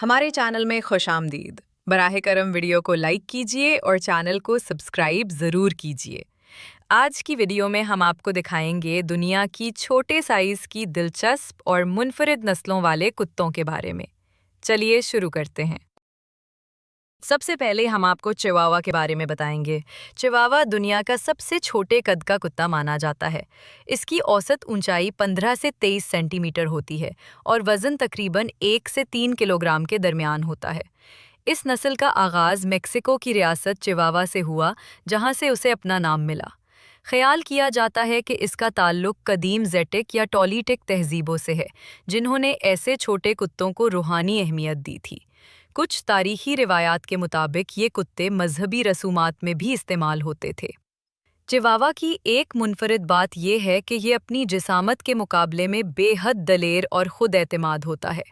हमारे चैनल में खुश आमदीद। बराह करम वीडियो को लाइक कीजिए और चैनल को सब्सक्राइब ज़रूर कीजिए। आज की वीडियो में हम आपको दिखाएंगे दुनिया की छोटे साइज़ की दिलचस्प और मुनफरिद नस्लों वाले कुत्तों के बारे में। चलिए शुरू करते हैं। सबसे पहले हम आपको चिवावा के बारे में बताएंगे। चिवावा दुनिया का सबसे छोटे कद का कुत्ता माना जाता है। इसकी औसत ऊंचाई 15 से 23 सेंटीमीटर होती है और वज़न तकरीबन 1 से 3 किलोग्राम के दरमियान होता है। इस नस्ल का आगाज़ मेक्सिको की रियासत चिवावा से हुआ, जहां से उसे अपना नाम मिला। ख्याल किया जाता है कि इसका ताल्लुक कदीम ज़ेटिक या टॉलीटिक तहज़ीबों से है, जिन्होंने ऐसे छोटे कुत्तों को रूहानी अहमियत दी थी। कुछ तारीखी रिवायात के मुताबिक ये कुत्ते मजहबी रसूमात में भी इस्तेमाल होते थे। चिवावा की एक मुनफरिद बात यह है कि ये अपनी जिसामत के मुकाबले में बेहद दलेर और खुद एतमाद होता है।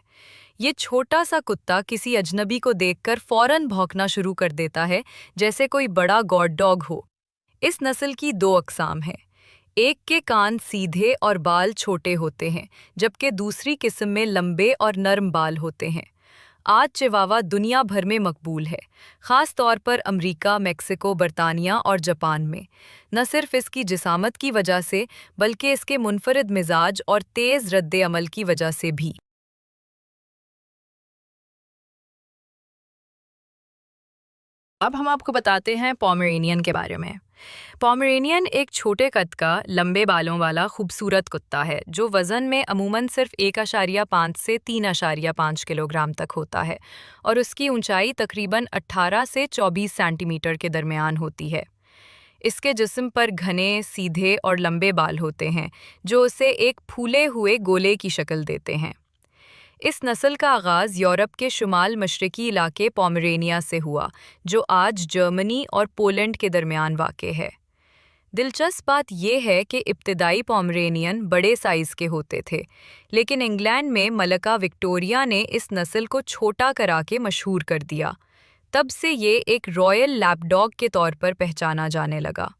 ये छोटा सा कुत्ता किसी अजनबी को देखकर फौरन भौंकना शुरू कर देता है, जैसे कोई बड़ा गॉड डॉग हो। इस नस्ल की दो अक़साम हैं। एक के कान सीधे और बाल छोटे होते हैं, जबकि दूसरी किस्म में लंबे और नरम बाल होते हैं। आज चिवावा दुनिया भर में मकबूल है, ख़ास तौर पर अमेरिका, मेक्सिको, बरतानिया और जापान में। न सिर्फ इसकी जिसामत की वजह से, बल्कि इसके मुनफरिद मिजाज और तेज़ रद्द अमल की वजह से भी। अब हम आपको बताते हैं पोमेरेनियन के बारे में। पोमेरेनियन एक छोटे कद का, लंबे बालों वाला खूबसूरत कुत्ता है, जो वज़न में अमूमन सिर्फ 1.5 से 3.5 किलोग्राम तक होता है और उसकी ऊंचाई तकरीबन 18 से 24 सेंटीमीटर के दरमियान होती है। इसके जिस्म पर घने, सीधे और लंबे बाल होते हैं, जो उसे एक फूले हुए गोले की शक्ल देते हैं। इस नस्ल का आगाज़ यूरोप के शुमाल मशरकी इलाके पोमेरेनिया से हुआ, जो आज जर्मनी और पोलैंड के दरमियान वाक़ है। दिलचस्प बात यह है कि इब्तिदाई पोमेरेनियन बड़े साइज़ के होते थे, लेकिन इंग्लैंड में मलका विक्टोरिया ने इस नस्ल को छोटा करा के मशहूर कर दिया। तब से ये एक रॉयल लैपडॉग के तौर पर पहचाना जाने लगा।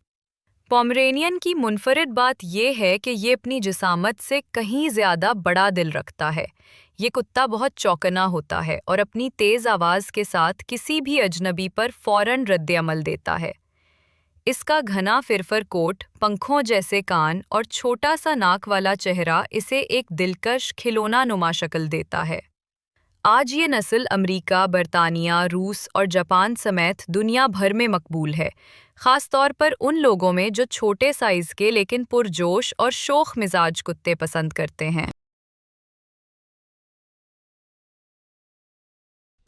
पोमेरेनियन की मुनफरिद बात यह है कि ये अपनी जिसामत से कहीं ज़्यादा बड़ा दिल रखता है। ये कुत्ता बहुत चौकना होता है और अपनी तेज़ आवाज़ के साथ किसी भी अजनबी पर फ़ौरन रद्द अमल देता है। इसका घना फिरफर कोट, पंखों जैसे कान और छोटा सा नाक वाला चेहरा इसे एक दिलकश खिलौना नुमा शक्ल देता है। आज ये नस्ल अमेरिका, बरतानिया, रूस और जापान समेत दुनिया भर में मकबूल है, ख़ास तौर पर उन लोगों में जो छोटे साइज़ के लेकिन पुरजोश और शोख मिजाज कुत्ते पसंद करते हैं।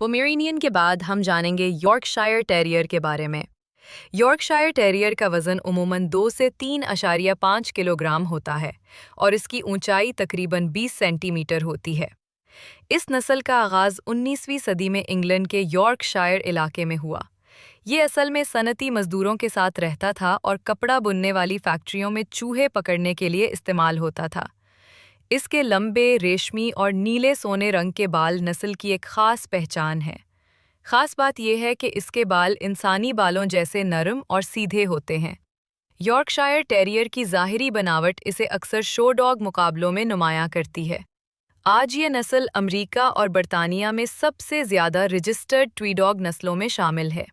पोमेरेनियन के बाद हम जानेंगे यॉर्कशायर टेरियर के बारे में। यॉर्कशायर टेरियर का वज़न उमूमन 2 से 3.5 किलोग्राम होता है और इसकी ऊंचाई तकरीबन 20 सेंटीमीटर होती है। इस नस्ल का आगाज़ 19वीं सदी में इंग्लैंड के यॉर्कशायर इलाके में हुआ। ये असल में सनती मज़दूरों के साथ रहता था और कपड़ा बुनने वाली फैक्ट्रियों में चूहे पकड़ने के लिए इस्तेमाल होता था। इसके लंबे, रेशमी और नीले सोने रंग के बाल नस्ल की एक ख़ास पहचान है। ख़ास बात यह है कि इसके बाल इंसानी बालों जैसे नरम और सीधे होते हैं। यॉर्कशायर टेरियर की ज़ाहिरी बनावट इसे अक्सर शो डॉग मुकाबलों में नुमायाँ करती है। आज ये नस्ल अमेरिका और बरतानिया में सबसे ज़्यादा रजिस्टर्ड ट्वीडॉग नस्लों में शामिल है।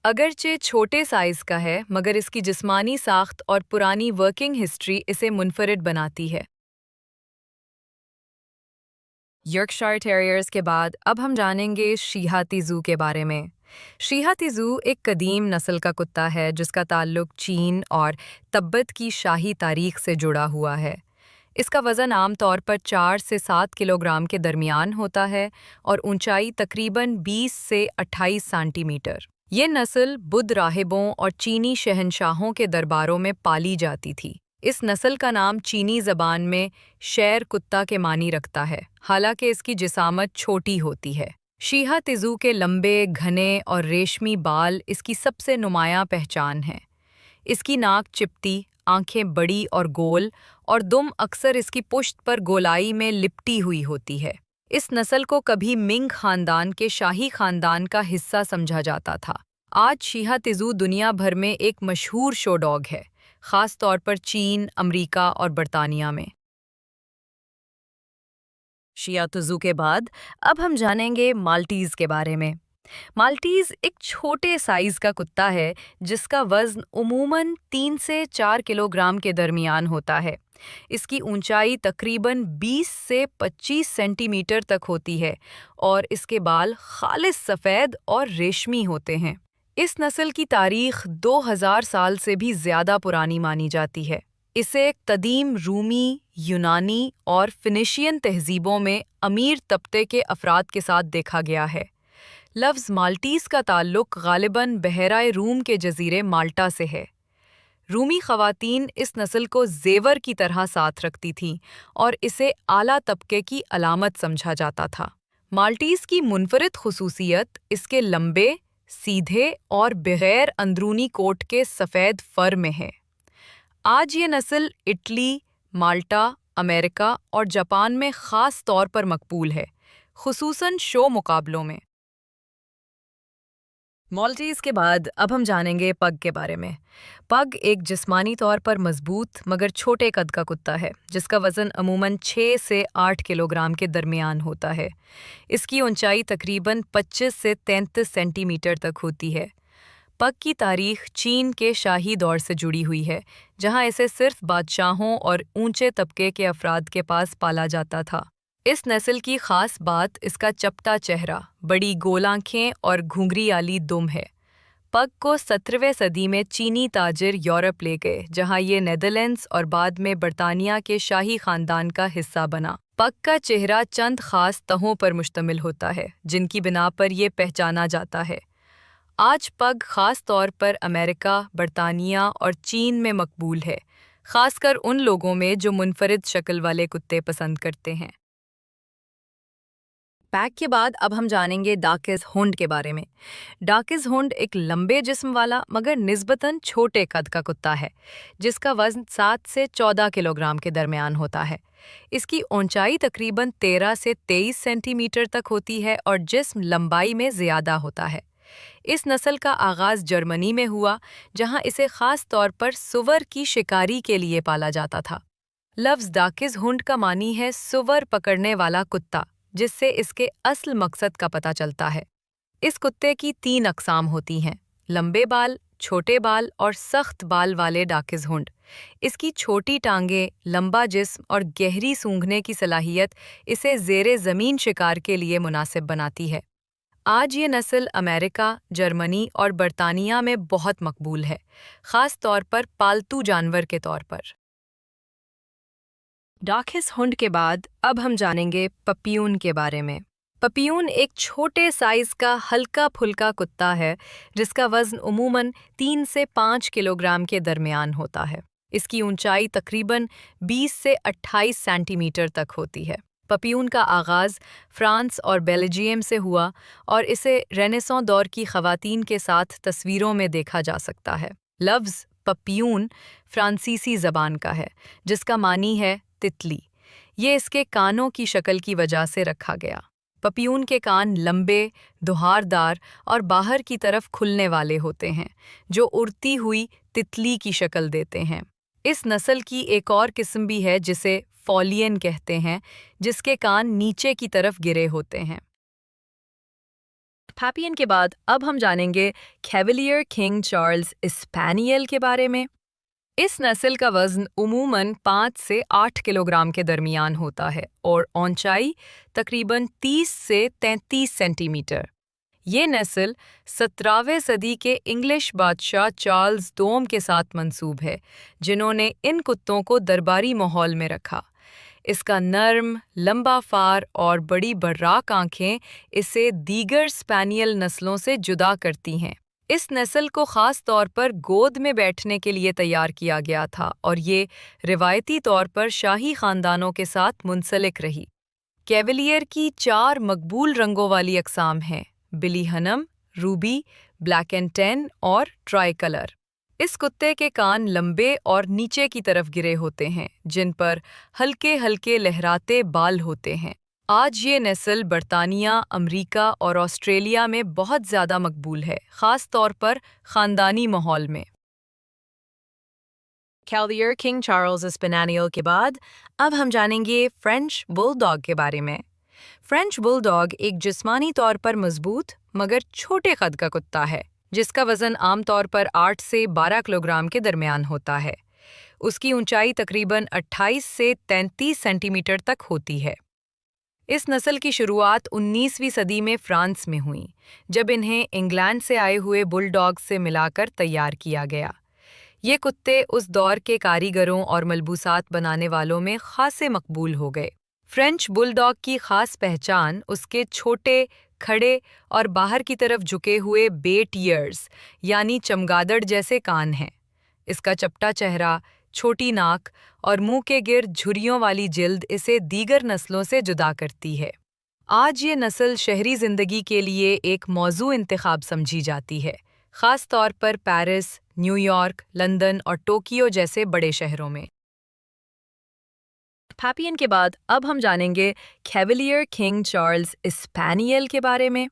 अगरचे छोटे साइज़ का है, मगर इसकी जिस्मानी साख्त और पुरानी वर्किंग हिस्ट्री इसे मुनफरिद बनाती है। यॉर्कशायर टेरियर्स के बाद अब हम जानेंगे शीहा तिज़ू के बारे में। शीहा तिज़ू एक कदीम नस्ल का कुत्ता है जिसका ताल्लुक चीन और तिब्बत की शाही तारीख से जुड़ा हुआ है। इसका वज़न आमतौर पर 4 से 7 किलोग्राम के दरमियान होता है और ऊंचाई तकरीबन 20 से 28 सेंटीमीटर। ये नस्ल बुद्ध राहिबों और चीनी शहंशाहों के दरबारों में पाली जाती थी। इस नस्ल का नाम चीनी ज़बान में शेर कुत्ता के मानी रखता है, हालांकि इसकी जिसामत छोटी होती है। शीहा तिज़ू के लंबे, घने और रेशमी बाल इसकी सबसे नुमायाँ पहचान हैं। इसकी नाक चिपटी, आंखें बड़ी और गोल, और दुम अक्सर इसकी पुश्त पर गोलाई में लिपटी हुई होती है। इस नस्ल को कभी मिंग खानदान के शाही खानदान का हिस्सा समझा जाता था। आज शीहा तिज़ू दुनिया भर में एक मशहूर शो डॉग है, ख़ास तौर पर चीन, अमेरिका और बरतानिया में। शियातुजू के बाद अब हम जानेंगे माल्टीज के बारे में। माल्टीज एक छोटे साइज का कुत्ता है जिसका वजन उमूमन 3 से 4 किलोग्राम के दरमियान होता है। इसकी ऊंचाई तकरीबन 20 से 25 सेंटीमीटर तक होती है और इसके बाल खालिस सफ़ेद और रेशमी होते हैं। इस नस्ल की तारीख 2000 साल से भी ज़्यादा पुरानी मानी जाती है। इसे कदीम रूमी, यूनानी और फिनिशियन तहजीबों में अमीर तबके के अफराद के साथ देखा गया है। लफ्ज़ माल्टीज़ का ताल्लुक गालिबन बहराए रूम के जजीरे माल्टा से है। रूमी ख़वातीन इस नस्ल को ज़ेवर की तरह साथ रखती थीं और इसे आला तबके की अलामत समझा जाता था। माल्टीज़ की मुनफरिद खुसूसियत इसके लंबे, सीधे और बगैर अंदरूनी कोट के सफ़ेद फर में है। आज ये नस्ल इटली, माल्टा, अमेरिका और जापान में ख़ास तौर पर मकबूल है, खुसूसन शो मुकाबलों में। माल्टीज़ के बाद अब हम जानेंगे पग के बारे में। पग एक जिस्मानी तौर पर मजबूत मगर छोटे कद का कुत्ता है जिसका वज़न अमूमन 6 से 8 किलोग्राम के दरमियान होता है। इसकी ऊंचाई तकरीबन 25 से 33 सेंटीमीटर तक होती है। पग की तारीख चीन के शाही दौर से जुड़ी हुई है, जहां इसे सिर्फ बादशाहों और ऊंचे तबके के अफराद के पास पाला जाता था। इस नस्ल की ख़ास बात इसका चपटा चेहरा, बड़ी गोल आँखें और घुंघरी वाली दुम है। पग को 17वीं सदी में चीनी ताजिर यूरोप ले गए, जहां ये नीदरलैंड्स और बाद में बरतानिया के शाही ख़ानदान का हिस्सा बना। पग का चेहरा चंद ख़ास तहों पर मुश्तमिल होता है, जिनकी बिना पर ये पहचाना जाता है। आज पग ख़ास तौर पर अमेरिका, बरतानिया और चीन में मकबूल है, ख़ासकर उन लोगों में जो मुनफरिद शक्ल वाले कुत्ते पसंद करते हैं। पैक के बाद अब हम जानेंगे डाकिस हुंड के बारे में। डाकिस हुंड एक लंबे जिस्म वाला मगर निस्बतन छोटे कद का कुत्ता है, जिसका वज़न 7 से 14 किलोग्राम के दरमियान होता है। इसकी ऊंचाई तकरीबन 13 से 23 सेंटीमीटर तक होती है और जिस्म लंबाई में ज़्यादा होता है। इस नस्ल का आगाज़ जर्मनी में हुआ, जहां इसे ख़ास तौर पर सुअर की शिकारी के लिए पाला जाता था। लफ्ज़ डाकिस हुंड का मानी है सुअर पकड़ने वाला कुत्ता, जिससे इसके असल मकसद का पता चलता है। इस कुत्ते की 3 अक़साम होती हैं: लंबे बाल, छोटे बाल और सख्त बाल वाले डाकिस हुंड। इसकी छोटी टांगें, लंबा जिस्म और गहरी सूंघने की सलाहियत इसे ज़ेरे ज़मीन शिकार के लिए मुनासिब बनाती है। आज ये नस्ल अमेरिका, जर्मनी और बरतानिया में बहुत मकबूल है, ख़ास तौर पर पालतू जानवर के तौर पर। डाकिस हुंड के बाद अब हम जानेंगे पपियून के बारे में। पपियून एक छोटे साइज़ का हल्का फुल्का कुत्ता है जिसका वज़न उमूमन 3 से 5 किलोग्राम के दरमियान होता है। इसकी ऊंचाई तकरीबन 20 से 28 सेंटीमीटर तक होती है। पपियून का आगाज़ फ्रांस और बेल्जियम से हुआ और इसे रेनेसां दौर की ख़वातीन के साथ तस्वीरों में देखा जा सकता है। लफ्ज़ पपियून फ्रांसीसी ज़बान का है, जिसका मानी है तितली। ये इसके कानों की शक्ल की वजह से रखा गया। पपियून के कान लंबे, दुहारदार और बाहर की तरफ खुलने वाले होते हैं, जो उड़ती हुई तितली की शक्ल देते हैं। इस नस्ल की एक और किस्म भी है जिसे फॉलियन कहते हैं, जिसके कान नीचे की तरफ गिरे होते हैं। पैपियन के बाद अब हम जानेंगे कैवलियर किंग चार्ल्स स्पैनियल के बारे में। इस नस्ल का वज़न उमूमन 5 से 8 किलोग्राम के दरमियान होता है और ऊंचाई तकरीबन 30 से 33 सेंटीमीटर। ये नस्ल 17वीं सदी के इंग्लिश बादशाह चार्ल्स दोम के साथ मंसूब है, जिन्होंने इन कुत्तों को दरबारी माहौल में रखा। इसका नर्म, लंबा फार और बड़ी बर्राक आँखें इसे दीगर स्पैनियल नस्लों से जुदा करती हैं। इस नस्ल को ख़ास तौर पर गोद में बैठने के लिए तैयार किया गया था और ये रिवायती तौर पर शाही ख़ानदानों के साथ मुंसलिक रही। कैवलियर की 4 मकबूल रंगों वाली अक़साम हैं: बिलीहनम, रूबी, ब्लैक एंड टैन और ट्राई कलर। इस कुत्ते के कान लंबे और नीचे की तरफ गिरे होते हैं, जिन पर हल्के हल्के लहराते बाल होते हैं। आज ये नस्ल बरतानिया, अमरीका और ऑस्ट्रेलिया में बहुत ज़्यादा मकबूल है, ख़ास तौर पर ख़ानदानी माहौल में। कैवलियर किंग चार्ल्स स्पेनियल के बाद अब हम जानेंगे फ्रेंच बुलडॉग के बारे में। फ्रेंच बुलडॉग एक जिस्मानी तौर पर मजबूत मगर छोटे कद का कुत्ता है, जिसका वजन आमतौर पर 8 से 12 किलोग्राम के दरमियान होता है। उसकी ऊंचाई तकरीबन 28 से 33 सेंटीमीटर तक होती है। इस नस्ल की शुरुआत 19वीं सदी में फ्रांस में हुई, जब इन्हें इंग्लैंड से आए हुए बुलडॉग से मिलाकर तैयार किया गया। ये कुत्ते उस दौर के कारीगरों और मलबूसात बनाने वालों में खासे मकबूल हो गए। फ्रेंच बुलडॉग की खास पहचान उसके छोटे, खड़े और बाहर की तरफ झुके हुए बेट ईयर्स यानी चमगादड़ जैसे कान हैं। इसका चपटा चेहरा, छोटी नाक और मुंह के गिर्द झुर्रियों वाली जिल्द इसे दीगर नस्लों से जुदा करती है। आज ये नस्ल शहरी जिंदगी के लिए एक मौजू इंतखाब समझी जाती है, खास तौर पर पेरिस, न्यूयॉर्क, लंदन और टोक्यो जैसे बड़े शहरों में। पैपियन के बाद अब हम जानेंगे कैवलियर किंग चार्ल्स स्पेनियल के बारे में।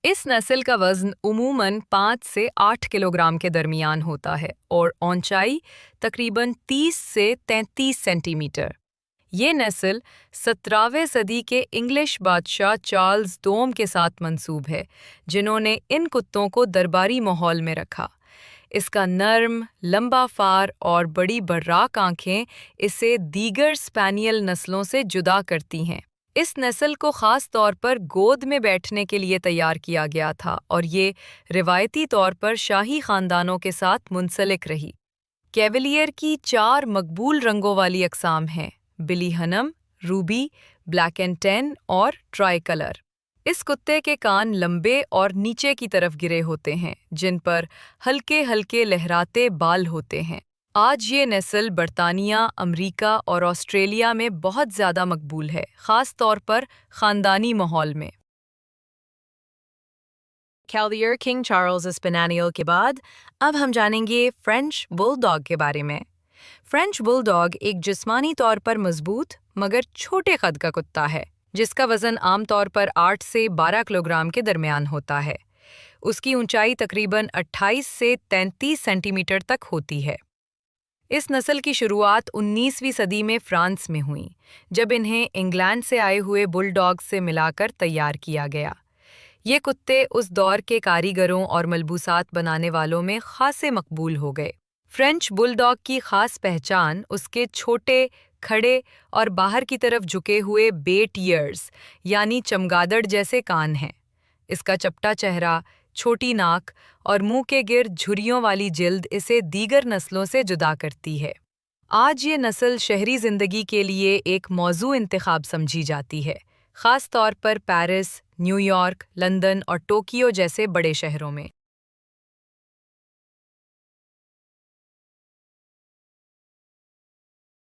इस नस्ल का वज़न उमूमन 5 से 8 किलोग्राम के दरमियान होता है और ऊंचाई तकरीबन 30 से 33 सेंटीमीटर। ये नस्ल 17वीं सदी के इंग्लिश बादशाह चार्ल्स दोम के साथ मंसूब है, जिन्होंने इन कुत्तों को दरबारी माहौल में रखा। इसका नर्म, लंबा फार और बड़ी बर्राक आंखें इसे दीगर स्पेनियल नस्लों से जुदा करती हैं। इस नस्ल को ख़ास तौर पर गोद में बैठने के लिए तैयार किया गया था और ये रिवायती तौर पर शाही ख़ानदानों के साथ मुंसलिक रही। कैवलियर की 4 मकबूल रंगों वाली अक़साम हैं: बिली हनम, रूबी, ब्लैक एंड टैन और ट्राई कलर। इस कुत्ते के कान लंबे और नीचे की तरफ गिरे होते हैं, जिन पर हल्के हल्के लहराते बाल होते हैं। आज ये नस्ल बरतानिया, अमेरिका और ऑस्ट्रेलिया में बहुत ज़्यादा मकबूल है, ख़ास तौर पर ख़ानदानी माहौल में। कैवलियर किंग चार्ल्स स्पेनियल के बाद अब हम जानेंगे फ्रेंच बुलडॉग के बारे में। फ्रेंच बुलडॉग एक जिस्मानी तौर पर मजबूत मगर छोटे कद का कुत्ता है, जिसका वज़न आमतौर पर 8 से 12 किलोग्राम के दरमियान होता है। उसकी ऊंचाई तकरीबन 28 से 33 सेंटीमीटर तक होती है। इस नस्ल की शुरुआत 19वीं सदी में फ्रांस में हुई, जब इन्हें इंग्लैंड से आए हुए बुलडॉग से मिलाकर तैयार किया गया। ये कुत्ते उस दौर के कारीगरों और मलबूसात बनाने वालों में खासे मकबूल हो गए। फ्रेंच बुलडॉग की खास पहचान उसके छोटे, खड़े और बाहर की तरफ झुके हुए बेट ईयर्स यानी चमगादड़ जैसे कान हैं। इसका चपटा चेहरा, छोटी नाक और मुंह के गिर्द झुर्रियों वाली जिल्द इसे दीगर नस्लों से जुदा करती है। आज ये नस्ल शहरी जिंदगी के लिए एक मौजू इंतखाब समझी जाती है, खास तौर पर पेरिस, न्यूयॉर्क, लंदन और टोक्यो जैसे बड़े शहरों में।